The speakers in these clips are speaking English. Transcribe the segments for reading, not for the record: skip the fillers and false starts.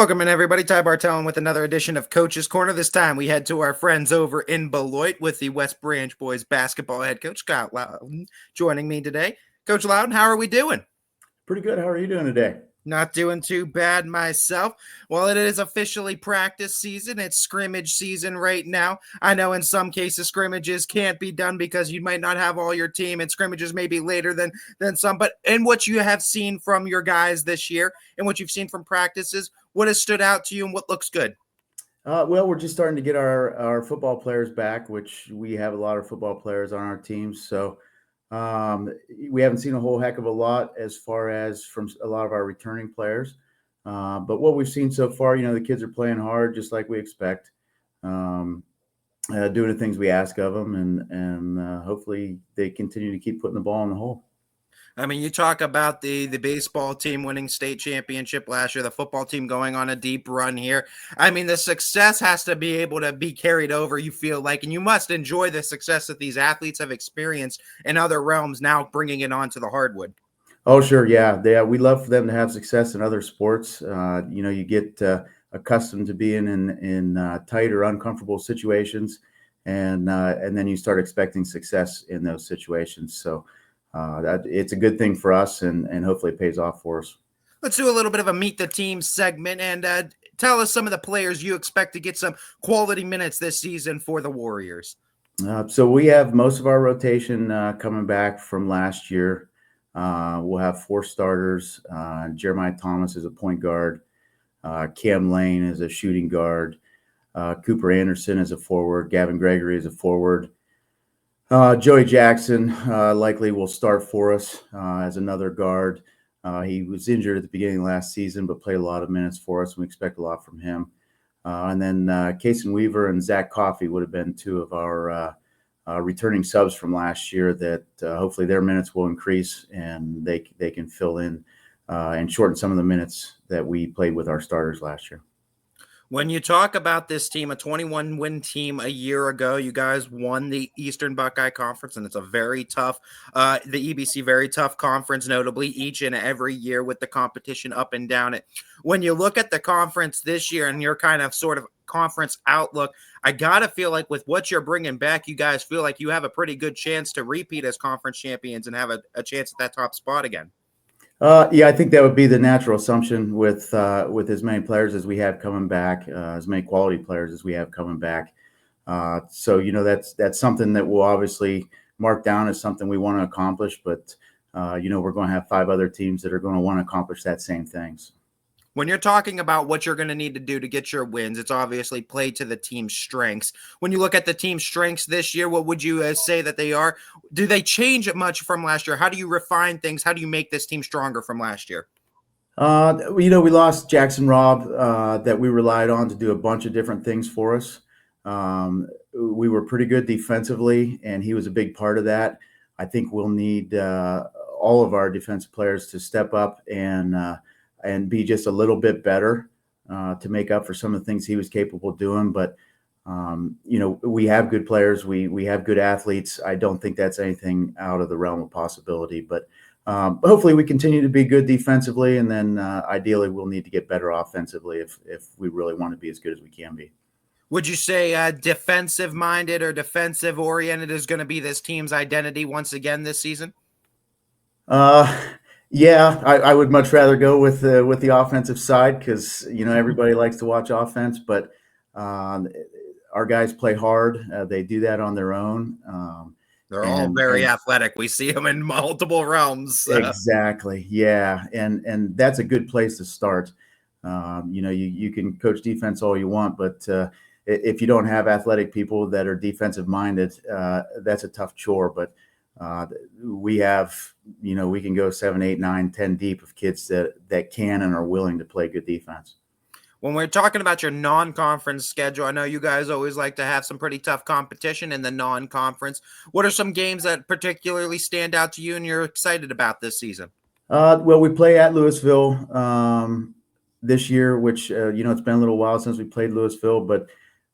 Welcome in, everybody. Ty Bartellin with another edition of Coach's Corner. This time we head to our friends over in Beloit with the West Branch Boys basketball head coach, Scott Loudon, joining me today. Coach Loudon, how are we doing? Pretty good. How are you doing today? Not doing too bad myself. Well, it is officially practice season. It's scrimmage season right now. I know in some cases scrimmages can't be done because you might not have all your team, and scrimmages may be later than some. But in what you have seen from your guys this year and what you've seen from practices, what has stood out to you and what looks good? Well, we're just starting to get our football players back, which we have a lot of football players on our teams. So we haven't seen a whole heck of a lot as far as from a lot of our returning players. But what we've seen so far, the kids are playing hard, just like we expect, doing the things we ask of them, and hopefully they continue to keep putting the ball in the hole. I mean, you talk about the baseball team winning state championship last year, the football team going on a deep run here. I mean, the success has to be able to be carried over, you feel like, and you must enjoy the success that these athletes have experienced in other realms, now bringing it onto the hardwood. Oh, sure. Yeah. We love for them to have success in other sports. You get accustomed to being in tight or uncomfortable situations, and then you start expecting success in those situations. So it's a good thing for us, and hopefully it pays off for us. Let's do a little bit of a meet the team segment and tell us some of the players you expect to get some quality minutes this season for the Warriors. So we have most of our rotation coming back from last year. We'll have 4 starters. Jeremiah Thomas is a point guard. Cam Lane is a shooting guard. Cooper Anderson is a forward. Gavin Gregory is a forward. Joey Jackson likely will start for us as another guard. He was injured at the beginning of last season, but played a lot of minutes for us, and we expect a lot from him. And then Kason Weaver and Zach Coffey would have been 2 of our returning subs from last year that hopefully their minutes will increase and they can fill in and shorten some of the minutes that we played with our starters last year. When you talk about this team, a 21-win team a year ago, you guys won the Eastern Buckeye Conference, and it's a very tough, the EBC, very tough conference, notably each and every year with the competition up and down it. When you look at the conference this year and your kind of sort of conference outlook, I got to feel like with what you're bringing back, you guys feel like you have a pretty good chance to repeat as conference champions and have a chance at that top spot again. Yeah, I think that would be the natural assumption with as many players as we have coming back, as many quality players as we have coming back. So that's something that we'll obviously mark down as something we want to accomplish. But we're going to have 5 other teams that are going to want to accomplish that same things. When you're talking about what you're going to need to do to get your wins, it's obviously play to the team's strengths. When you look at the team's strengths this year, what would you say that they are? Do they change much from last year? How do you refine things? How do you make this team stronger from last year? We lost Jackson Robb that we relied on to do a bunch of different things for us. We were pretty good defensively, and he was a big part of that. I think we'll need all of our defensive players to step up and be just a little bit better to make up for some of the things he was capable of doing. But, we have good players. We have good athletes. I don't think that's anything out of the realm of possibility. But hopefully we continue to be good defensively, and then ideally we'll need to get better offensively if we really want to be as good as we can be. Would you say defensive-minded or defensive-oriented is going to be this team's identity once again this season? Yeah, I would much rather go with the offensive side because everybody likes to watch offense, but our guys play hard. They do that on their own. They're all very athletic. We see them in multiple realms. Exactly, yeah, and that's a good place to start. You can coach defense all you want, but if you don't have athletic people that are defensive minded, that's a tough chore. But we have, we can go 7, 8, 9, 10 deep of kids that can and are willing to play good defense. When we're talking about your non-conference schedule, I know you guys always like to have some pretty tough competition in the non-conference. What are some games that particularly stand out to you and you're excited about this season? Well, we play at Louisville this year, which, it's been a little while since we played Louisville, but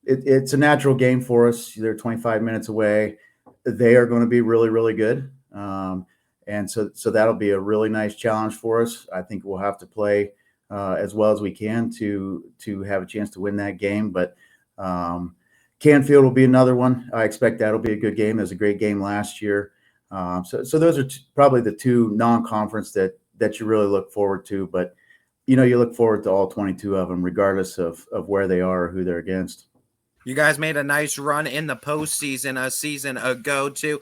it's a natural game for us. They're 25 minutes away. They are going to be really, really good. And so that'll be a really nice challenge for us. I think we'll have to play as well as we can to have a chance to win that game. But Canfield will be another one. I expect that'll be a good game. It was a great game last year. So those are probably the two non-conference that you really look forward to. But you look forward to all 22 of them, regardless of where they are or who they're against. You guys made a nice run in the postseason a season ago, too.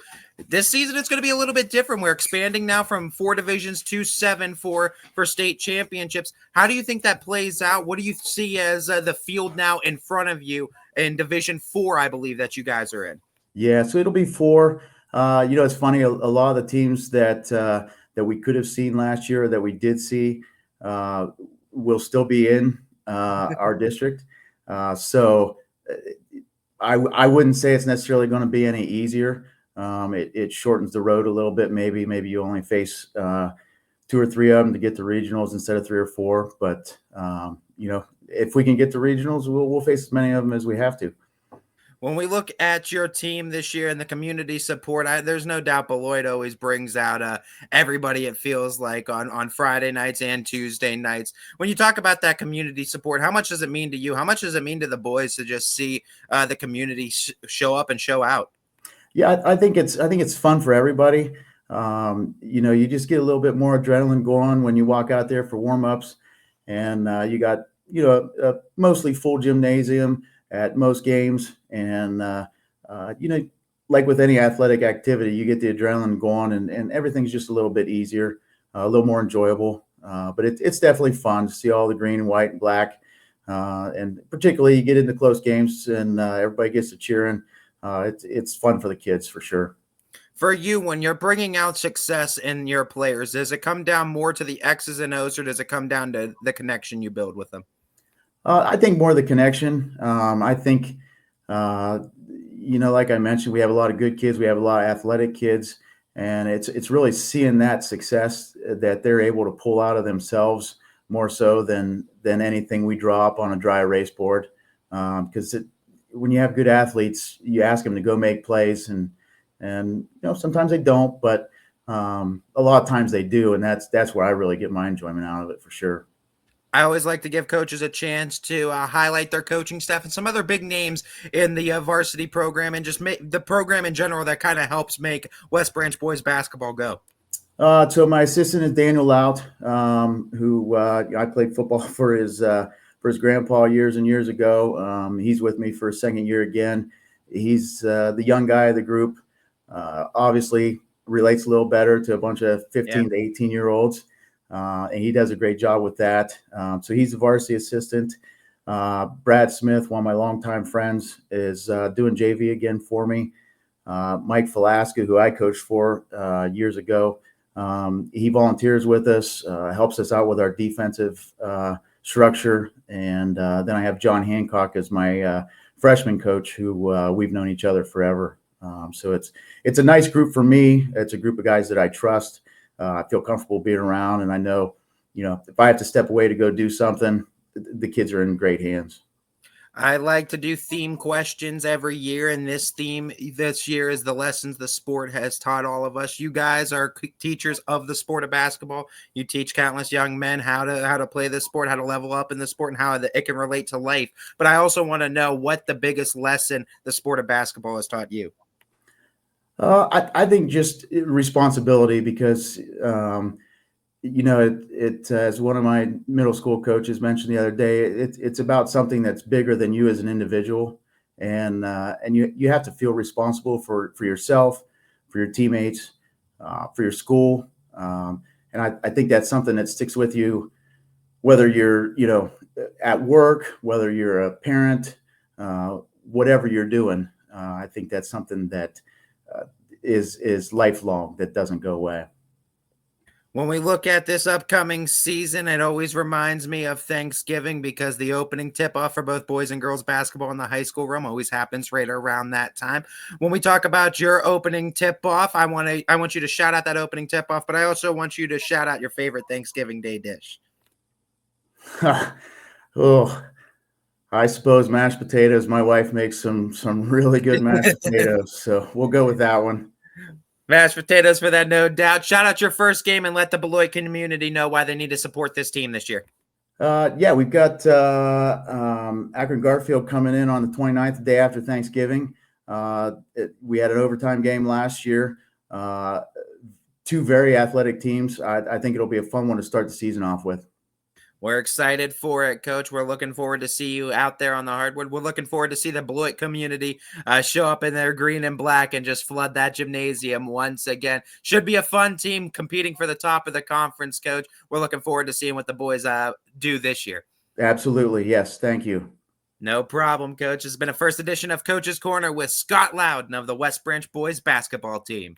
This season, it's going to be a little bit different. We're expanding now from 4 divisions to 7 for state championships. How do you think that plays out? What do you see as the field now in front of you in Division 4, I believe, that you guys are in? Yeah, so it'll be 4. It's funny. A lot of the teams that we could have seen last year, or that we did see, will still be in our district. So I wouldn't say it's necessarily going to be any easier. It shortens the road a little bit. Maybe you only face 2 or 3 of them to get to regionals instead of 3 or 4. But if we can get to regionals, we'll face as many of them as we have to. When we look at your team this year and the community support, there's no doubt Beloit always brings out everybody, it feels like, on Friday nights and Tuesday nights. When you talk about that community support, how much does it mean to you? How much does it mean to the boys to just see the community show up and show out? Yeah, I think it's fun for everybody. You just get a little bit more adrenaline going when you walk out there for warm-ups, and you got a mostly full gymnasium at most games. And, like with any athletic activity, you get the adrenaline going, and everything's just a little bit easier, a little more enjoyable. But it's definitely fun to see all the green and white and black. And particularly you get into close games and everybody gets to cheering. It's fun for the kids for sure. For you, when you're bringing out success in your players, does it come down more to the X's and O's, or does it come down to the connection you build with them? I think more the connection. I think, like I mentioned, we have a lot of good kids. We have a lot of athletic kids, and it's really seeing that success that they're able to pull out of themselves more so than anything we draw up on a dry erase board. Because when you have good athletes, you ask them to go make plays, and sometimes they don't, but a lot of times they do, and that's where I really get my enjoyment out of it for sure. I always like to give coaches a chance to highlight their coaching staff and some other big names in the varsity program, and just make the program in general that kind of helps make West Branch boys basketball go. So my assistant is Daniel Loudon, who I played football for his grandpa years and years ago. He's with me for a second year again. He's the young guy of the group. Obviously relates a little better to a bunch of 15 to 18-year-olds. And he does a great job with that. So he's a varsity assistant. Brad Smith, one of my longtime friends, is doing JV again for me. Mike Velasca, who I coached for years ago, he volunteers with us, helps us out with our defensive structure. And then I have John Hancock as my freshman coach, who we've known each other forever. So it's a nice group for me. It's a group of guys that I trust. I feel comfortable being around, and I know, if I have to step away to go do something, the kids are in great hands. I like to do theme questions every year, and this theme this year is the lessons the sport has taught all of us. You guys are teachers of the sport of basketball. You teach countless young men how to play this sport, how to level up in the sport, and how it can relate to life. But I also want to know what the biggest lesson the sport of basketball has taught you. I think just responsibility, because, as one of my middle school coaches mentioned the other day, it's about something that's bigger than you as an individual. And you have to feel responsible for yourself, for your teammates, for your school. And I think that's something that sticks with you, whether you're, at work, whether you're a parent, whatever you're doing. I think that's something that is lifelong, that doesn't go away. When we look at this upcoming season, it always reminds me of Thanksgiving, because the opening tip-off for both boys and girls basketball in the high school room always happens right around that time. When we talk about your opening tip-off, I want you to shout out that opening tip-off, but I also want you to shout out your favorite Thanksgiving Day dish. Oh, I suppose mashed potatoes. My wife makes some really good mashed potatoes, so we'll go with that one. Mashed potatoes for that, no doubt. Shout out your first game and let the Beloit community know why they need to support this team this year. Yeah, we've got Akron Garfield coming in on the 29th, the day after Thanksgiving. We had an overtime game last year. Two very athletic teams. I think it'll be a fun one to start the season off with. We're excited for it, Coach. We're looking forward to see you out there on the hardwood. We're looking forward to see the Blewett community show up in their green and black and just flood that gymnasium once again. Should be a fun team competing for the top of the conference, Coach. We're looking forward to seeing what the boys do this year. Absolutely. Yes. Thank you. No problem, Coach. This has been a first edition of Coach's Corner with Scott Loudon of the West Branch boys basketball team.